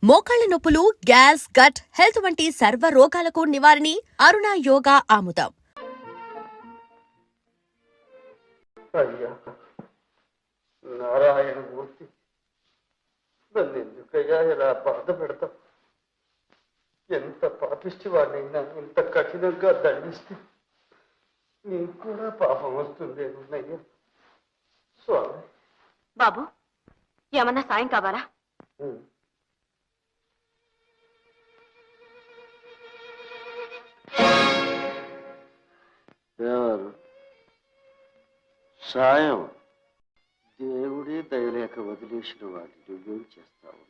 మోకాళ్ల నొప్పులు, gas, gut health వంటి సర్వ రోగాలకు నివారణి అరుణ యోగా ఆముదం. అయ్యా నారాయణమూర్తి, నన్ను ఎందుకయ్యా ఇలా బాధ పెడతాం? ఎంత పాపిష్టి వాడినైనా ఇంత కఠినంగా దండిస్తే నీకు కూడా పాపం వస్తుందేమన్నయ్యా. స్వామి బాబు, ఏమన్నా సాయం కావాలా? ఎవరు సాయం? దేవుడే దయలేక వదిలేసిన వాటి నువ్వేం చేస్తావు?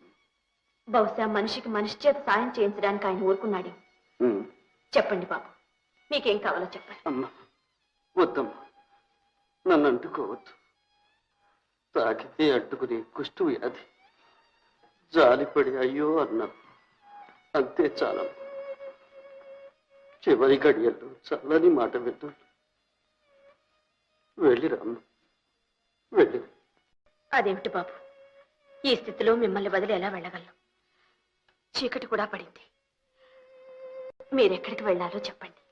బహుశా మనిషికి మనిషి చేత సాయం చేయించడానికి ఆయన ఊరుకున్నాడు. చెప్పండి బాబు, మీకేం కావాలో చెప్పండి. అమ్మా వద్దమ్మా, నన్ను అంటుకోవద్దు. తాకితే అడ్డుకుని కుష్టు వ్యాధి. జాలిపడి అయ్యో అన్నాను, అంతే చాలమ్మా. చివరి గడియల్లో చల్లని మాట విన్నాను. వెళ్ళిరామ్మ, వెళ్ళి. అదేమిటి బాబు, ఈ స్థితిలో మిమ్మల్ని వదిలి ఎలా వెళ్ళగలను? చీకటి కూడా పడింది. మీరెక్కడికి వెళ్ళాలో చెప్పండి.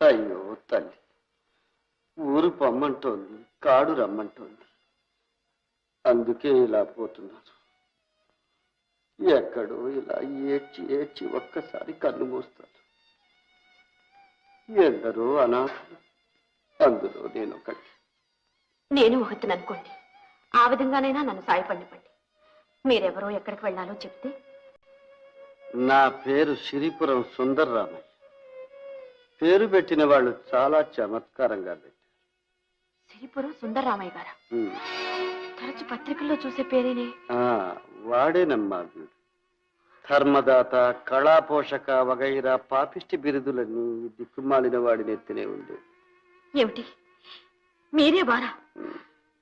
అయ్యో తల్లి, ఊరు పొమ్మంటోంది, కాడు రమ్మంటోంది. అందుకే ఇలా పోతున్నారు. ఎక్కడో ఇలా ఏడ్చి ఏడ్చి ఒక్కసారి కన్ను మూస్తారు. ఎందరో అనాథలు, అందులో నేను ఒకటి. నేను ఒకటిని అనుకోండి, ఆ విధంగానైనా నన్ను సాయపడిపండి. మీరెవరో ఎక్కడికి వెళ్ళాలో చెప్తే. నా పేరు సిరిపురం సుందర్రామయ్య. పేరు పెట్టిన వాళ్ళు చాలా చమత్కారంగా పెట్టారు. సిరిపురం సుందర్రామయ్య గారా? తరచు పత్రికల్లో చూసే పేరేనే. వాడేనమ్మా వీడు. ధర్మదాత, కళాపోషక వగైరా పాపిష్టి బిరుదులన్నీ దిక్కుమాలిన వాడి నెత్తినే ఉంది. ఏమిటి, మీరే వారా?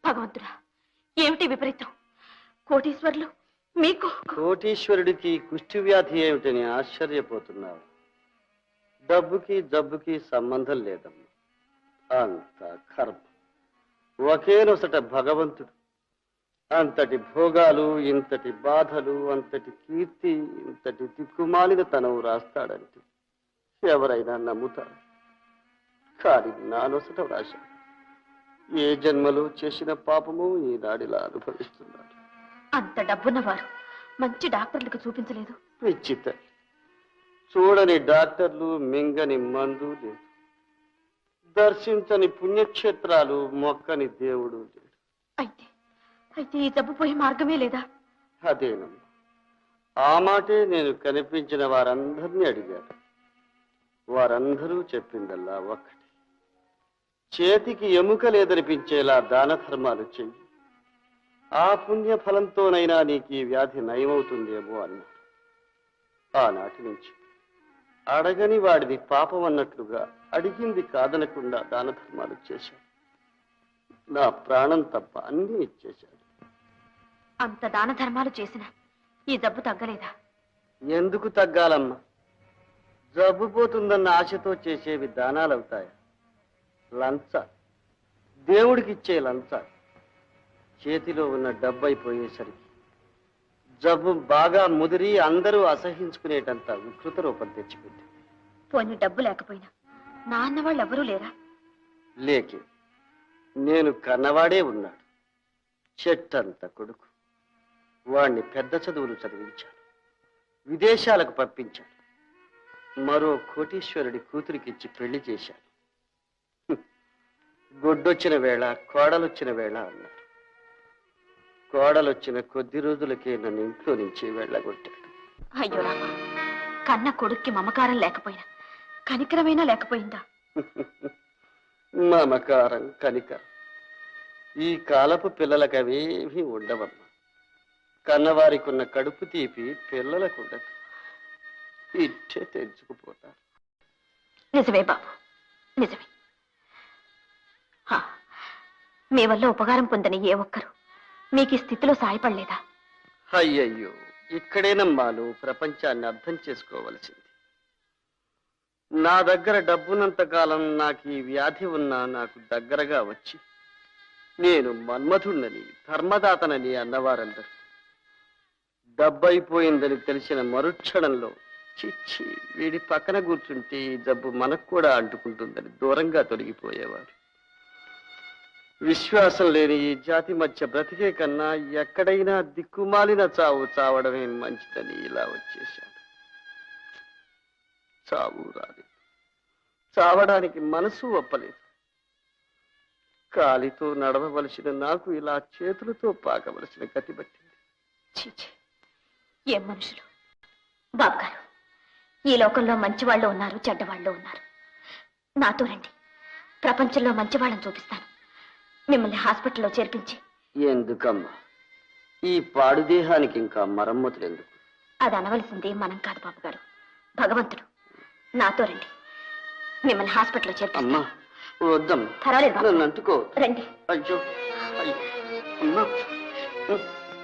భగవంతుడా, ఏమిటి విపరీతం! కోటీశ్వర్లు మీకు. కోటీశ్వరుడికి కుష్టి వ్యాధి ఏమిటని ఆశ్చర్యపోతున్నావు? డబ్బుకి జబ్బుకి సంబంధం లేదమ్మా. అంత కర్మ. ఒకే నొసట భగవంతుడు. అంతటి భోగాలు, ఇంతటి బాధలు, అంతటి కీర్తి, ఇంతటి దిక్కుమాలిన తనవు రాస్తాడంటే ఎవరైనా నమ్ముతారు. కానీ నా నొసట రాశాడు. ఏ జన్మలో చేసిన పాపము ఈనాడిలా అనుభవిస్తున్నాడు. అంత డబ్బున్నవారు మంచి డాక్టర్లకు చూపించలేదు? విచిత్ర, చూడని డాక్టర్లు, మింగని మందు లేదు. దర్శించని పుణ్యక్షేత్రాలు, మొక్కని దేవుడు లేడు. అయితే అయితే ఈ జబ్బు పోయే మార్గమే లేదా? అదేనమ్మా, ఆ మాటే నేను కనిపించిన వారందరినీ అడిగాను. వారందరూ చెప్పిందల్లా ఒక్కటి. చేతికి ఎముక లేదనిపించేలా దాన ధర్మాలు చెయ్యి, ఆ పుణ్య ఫలంతోనైనా నీకు ఈ వ్యాధి నయమవుతుందేమో అన్నారు. ఆనాటి నుంచి అడగని వాడిది పాపం అన్నట్లుగా అడిగింది కాదనకుండా దాన ధర్మాలు చేశాను. నా ప్రాణం తప్ప అన్నీ ఇచ్చేశాను. అంత దాన ధర్మాలు చేసిన ఈ జబ్బు తగ్గలేదా? ఎందుకు తగ్గాలమ్మా? జబ్బు పోతుందన్న ఆశతో చేసేవి దానాలవుతాయా? లంచ, దేవుడికిచ్చే లంచ. చేతిలో ఉన్న డబ్బు అయిపోయేసరికి జబ్బు బాగా ముదిరి అందరూ అసహించుకునేటంత వికృత రూపం తెచ్చిపెట్టి. పోనీ డబ్బు లేకపోయినా నా అన్నవాళ్ళు ఎవరూ లేరా? లేకే, నేను కన్నవాడే ఉన్నాడు. చెట్టంత కొడుకు. వాణ్ణి పెద్ద చదువులు చదివించాను, విదేశాలకు పంపించాను. మరో కోటీశ్వరుడి కూతురికిచ్చి పెళ్లి చేశాను. గొడ్డొచ్చిన వేళ, కోడలొచ్చిన వేళ అన్నారు. కోడలొచ్చిన కొద్ది రోజులకే నన్ను ఇంట్లో నుంచి వెళ్ళగొట్టాడు. అయ్యో రామా, కన్న కొడుక్కి మమకారం లేకపోయినా కనికరమైనా లేకపోయిందా? మమకారం, కనికరం ఈ కాలపు పిల్లలకు అవేమీ ఉండవమ్మా. కన్నవారికి ఉన్న కడుపు తీపి పిల్లలకు ఉండదు. ఇట్టే తెంచుకుపోతారు. నిజమే బాబు, నిజమే. మీ వల్ల ఉపకారం పొందని ఏ ఒక్కరు మీకు ఈ స్థితిలో సాయపడలేదా? అయ్యయ్యో, ఇక్కడేనమ్మా నువ్వు ప్రపంచాన్ని అర్థం చేసుకోవలసింది. నా దగ్గర డబ్బున్నంత కాలం నాకు ఈ వ్యాధి ఉన్నా నాకు దగ్గరగా వచ్చి నేను మన్మధుణ్ణని, ధర్మదాతనని అన్నవారందరూ డబ్బైపోయిందని తెలిసిన మరుక్షణంలో చిచ్చి వీడి పక్కన కూర్చుంటే ఈ జబ్బు మనకు కూడా అంటుకుంటుందని దూరంగా తొలగిపోయేవారు. విశ్వాసం లేని ఈ జాతి మధ్య బ్రతికే కన్నా ఎక్కడైనా దిక్కుమాలిన చావు చావడమే మంచిదని ఇలా వచ్చేశాడు. చావు రాలేదు, చావడానికి మనసు ఒప్పలేదు. కాలితో నడవవలసిన నాకు ఇలా చేతులతో పాకవలసిన గతి పట్టింది. చీచి, ఏం మనుషులు! బాబు గారు, ఈ లోకంలో మంచివాళ్ళు ఉన్నారు, చెడ్డవాళ్ళు ఉన్నారు. నాతో రండి, ప్రపంచంలో మంచివాళ్ళని చూపిస్తాను. మిమ్మల్ని హాస్పిటల్లో చేర్పించి. ఎందుకమ్మా ఈ పాడు దేహానికి ఇంకా మరమ్మతులు ఎందుకు? అది అనవలసింది మనం కాదు బాబు గారు, భగవంతుడు. నాతో రండి, మిమ్మల్ని హాస్పిటల్లో చేర్పిస్తాను. అమ్మా వద్దమ్మా, పర్వాలేదు బాబు. నన్ను అంటుకో. రండి. అయ్యో అయ్యో అమ్మా,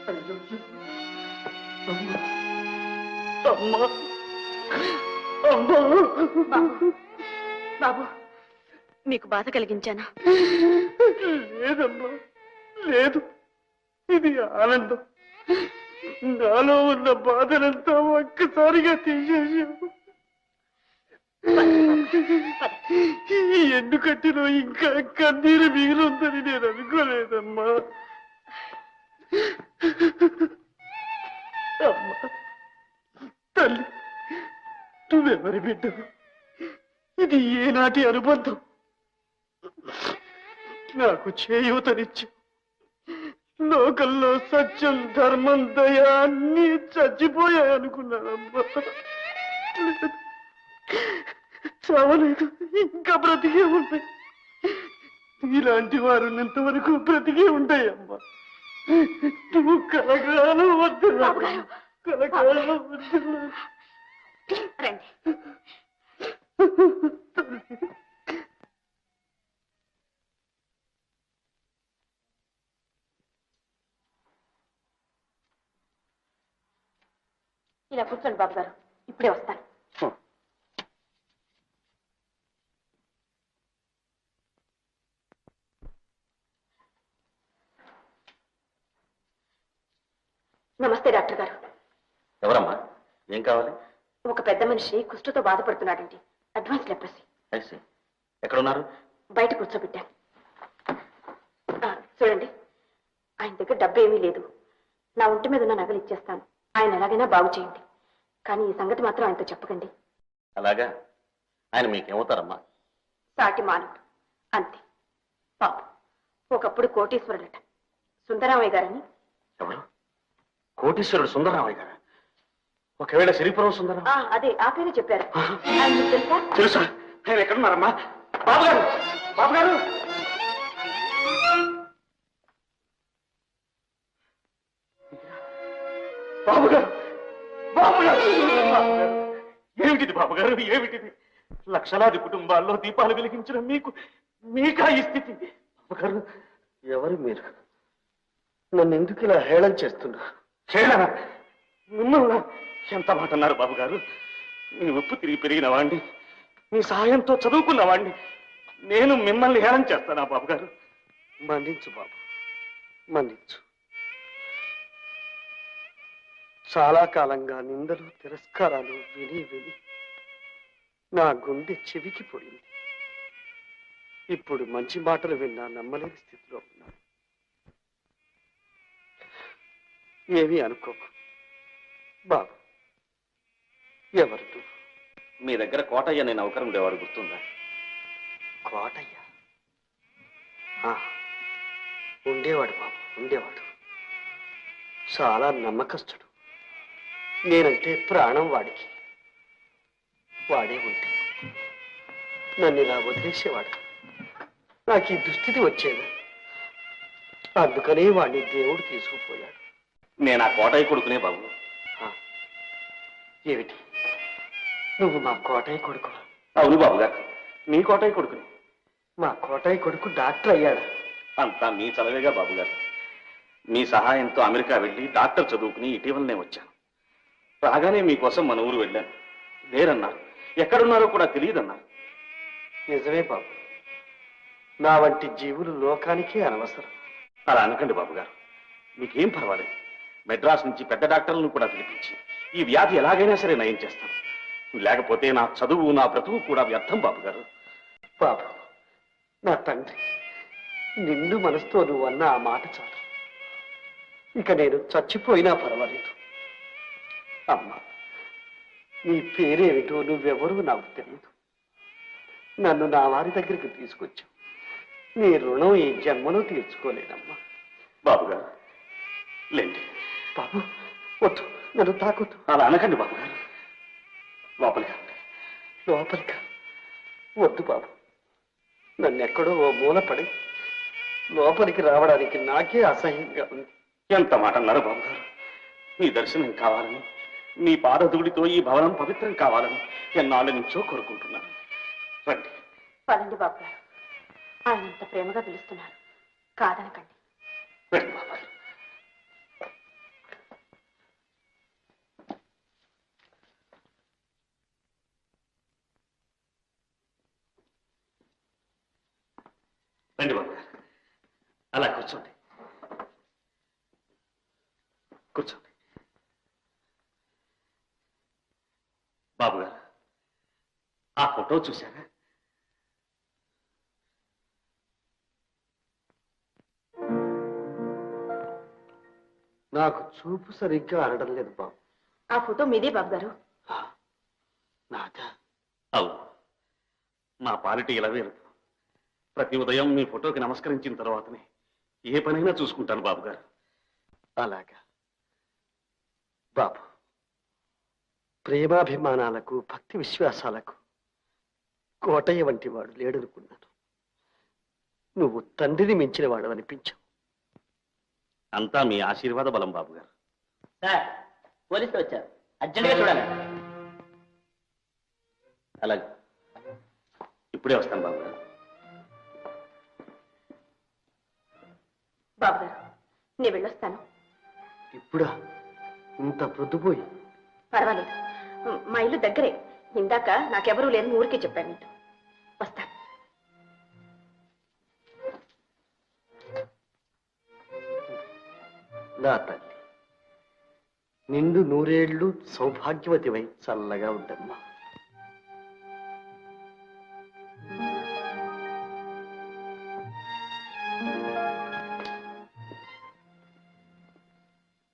అయ్యో అమ్మా, అమ్మా, బాబు, బాబు, మీకు బాధ కలిగించానా? లేదమ్మా, లేదు. ఇది ఆనందం. నాలో ఉన్న బాధనంతా ఒక్కసారిగా తీసేసావు. ఎందుకంటే ఇంకా కన్నీరు మిగిలిందని నేను అనుకోలేదమ్మా. అమ్మా తల్లి, నువ్వెవరి బిడ్డవు? ఇది ఏనాటి అనుబంధం? నాకు చేయూతనిచ్చు. లోకంలో సత్యం, ధర్మం, దయ అన్నీ చచ్చిపోయాయనుకున్నానమ్మా. చావలేదు, ఇంకా బ్రతికే ఉంటాయి. ఇలాంటి వారు ఇంతవరకు బ్రతికే ఉంటాయమ్మా. నువ్వు కలగాలం వద్దు, కలగాలం వద్దు. రండి. ఇలా కూర్చోండి బాబు గారు, ఇప్పుడే వస్తాను. నమస్తే డాక్టర్ గారు. ఎవరమ్మా, ఏం కావాలి? ఒక పెద్ద మనిషి కుష్ఠతో బాధపడుతున్నాడండి. Advance leprosy. ఎక్కడున్నారు? బయట కూర్చోబెట్టాను. చూడండి, ఆయన దగ్గర డబ్బు ఏమీ లేదు. నా ఒంటి మీద ఉన్న నగలు ఇచ్చేస్తాను. ఆయన ఎలాగైనా బాగు చేయండి, కానీ ఈ సంగతి మాత్రం ఆయనతో చెప్పకండి. అలాగా? ఆయన మీకేమవుతారమ్మా? సాటి మానవుడు అంతే. పాపం ఒకప్పుడు కోటీశ్వరుడట, సుందరామయ్య గారని. ఎవరు? కోటీశ్వరుడు సుందరరామయ్య గారు? ఒకవేళ సిరిపురం సుందరం? అదే, ఆ పేరు చెప్పారు. ఆయన మీకు తెలుసా? తెలుసా? ఆయన ఎక్కడున్నారమ్మా? బాబు గారు, బాబు గారు! బాబు గారు, బాబు గారు! ఏమిటిది బాబు గారు, ఏమిటిది? లక్షలాది కుటుంబాల్లో దీపాలు వెలిగించిన మీకా ఈ స్థితి? బాబు గారు, ఎవరు మీరు? నన్ను ఎందుకు ఇలా హేళన చేస్తున్నారు? హేళన? మిమ్మల్ని ఎంత మాట అన్నారు బాబు గారు? మీ ఉప్పు తిరిగి పెరిగిన వాణ్ణి, మీ సహాయంతో చదువుకున్న వాణ్ణి నేను మిమ్మల్ని హేళన చేస్తానా బాబు గారు? మన్నించు బాబు, మన్నించు. చాలా కాలంగా నిందలు, తిరస్కారాలు విని విని నా గుండె చెవికిపోయింది. ఇప్పుడు మంచి మాటలు విన్నా నమ్మలేని స్థితిలో ఉన్నాను. ఏమీ అనుకోకు బాబు. ఎవరు నువ్వు? మీ దగ్గర కోటయ్య నేను నౌకరం ఉండేవాడు, గుర్తుందా? కోటయ్య? ఉండేవాడు బాబు, ఉండేవాడు. చాలా నమ్మకస్తుడు. నేనంటే ప్రాణం వాడికి. వాడే ఉంటే నన్ను ఇలా వదిలేసేవాడు. నాకు ఈ దుస్థితి వచ్చేది. అందుకనే వాడిని దేవుడు తీసుకుపోయాడు. నేను ఆ కోటయ్య కొడుకునే బాబు. ఏమిటి, నువ్వు మా కోటయ్య కొడుకు? అవును బాబు గారు, మీ కోటయ్య కొడుకుని. మా కోటయ్య కొడుకు డాక్టర్ అయ్యాడు. అంతా మీ చలవేగా బాబు గారు. మీ సహాయంతో అమెరికా వెళ్ళి డాక్టర్ చదువుకుని ఇటీవలనే వచ్చాను. రాగానే మీకోసం మన ఊరు వెళ్ళాను. లేరన్నారు, ఎక్కడున్నారో కూడా తెలియదన్నారు. నిజమే బాబు, నా వంటి జీవులు లోకానికే అనవసరం. అలా అనకండి బాబు గారు, మీకేం పర్వాలేదు. మెడ్రాస్ నుంచి పెద్ద డాక్టర్లను కూడా పిలిపించి ఈ వ్యాధి ఎలాగైనా సరే నయం చేస్తాను. లేకపోతే నా చదువు, నా బ్రతుకు కూడా వ్యర్థం బాబు గారు. బాబు, నా తండ్రి, నిండు మనసుతో నువ్వు అన్న ఆ మాట చాలు. ఇక నేను చచ్చిపోయినా పర్వాలేదు. అమ్మా, నీ పేరేమిటో నువ్వెవరూ నాకు తెలియదు. నన్ను నా వారి దగ్గరికి తీసుకొచ్చావు. నీ రుణం ఈ జన్మలో తీర్చుకోలేనమ్మా. బాబు గారు లేండి. బాబు, వద్దు, నన్ను తాకొద్దు. అలా అనకండి బాబు గారు. లోపలికి రండి. లోపలికి వద్దు బాబు. నన్ను ఎక్కడో ఓ మూల పడి లోపలికి రావడానికి నాకే అసహ్యంగా ఉంది. ఎంత మాట అన్నారు బాబు గారు. మీ దర్శనం కావాలని, మీ పాదధూళితో ఈ భవనం పవిత్రం కావాలని ఎన్నాళ్ళ నుంచో కోరుకుంటున్నాను. రండి. పదండి బాబు గారు, ఆయన ఇంత ప్రేమగా పిలుస్తున్నారు, కాదనకండి. రండి బాబు గారు. రండి బాబు గారు. అలా కూర్చోండి. కూర్చోండి. బాబు గారు, ఆ ఫోటో చూశారా? నాకు చూపు సరిగ్గా ఆడడం లేదు బాబు. ఆ ఫోటో మీదే బాబు గారు. నాదా? అవును, మా పాలిటి ఇలా వేరు. ప్రతి ఉదయం మీ ఫోటోకి నమస్కరించిన తర్వాతనే ఏ పనైనా చూసుకుంటాను బాబు గారు. అలాగా బాబు, ప్రేమాభిమానాలకు, భక్తి విశ్వాసాలకు కోటయ్య వంటి వాడు లేడనుకున్నాను. నువ్వు తండ్రిని మించిన వాడు అనిపించావు. అంతా మీ ఆశీర్వాద బలం బాబు గారు. సార్, పోలీసులు వచ్చారు, అర్జెంట్గా చూడాలి. అలాగే, ఇప్పుడే వస్తాను బాబు గారు. బాబు గారు, నేను వెళ్ళొస్తాను. ఇప్పుడా? ఇంత ప్రొద్దుపోయి? పర్వాలేదు, మా ఇల్లు దగ్గరే. ఇందాక నాకెవరూ లేదని ఊరికే చెప్పాను నీతో. వస్తాను. నా తల్లి, నిండు నూరేళ్లు సౌభాగ్యవతివై చల్లగా ఉండమ్మా.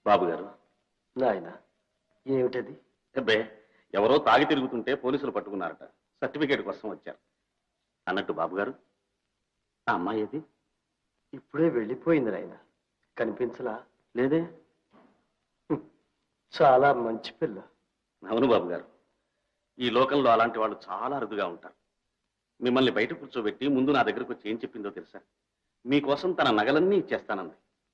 బాబు గారు. నాయన, ఏమిటది? అబ్బే, ఎవరో తాగి తిరుగుతుంటే పోలీసులు పట్టుకున్నారట. సర్టిఫికేట్ కోసం వచ్చారు. అన్నట్టు బాబు గారు, ఆ అమ్మాయి ఏది? ఇప్పుడే వెళ్ళిపోయింది నాయన. కనిపించలా? లేదే. చాలా మంచి పిల్ల. అవును బాబు గారు, ఈ లోకంలో అలాంటి వాళ్ళు చాలా అరుదుగా ఉంటారు. మిమ్మల్ని బయట కూర్చోబెట్టి ముందు నా దగ్గరకు వచ్చి ఏం చెప్పిందో తెలుసా? మీకోసం తన నగలన్నీ ఇచ్చేస్తానంది.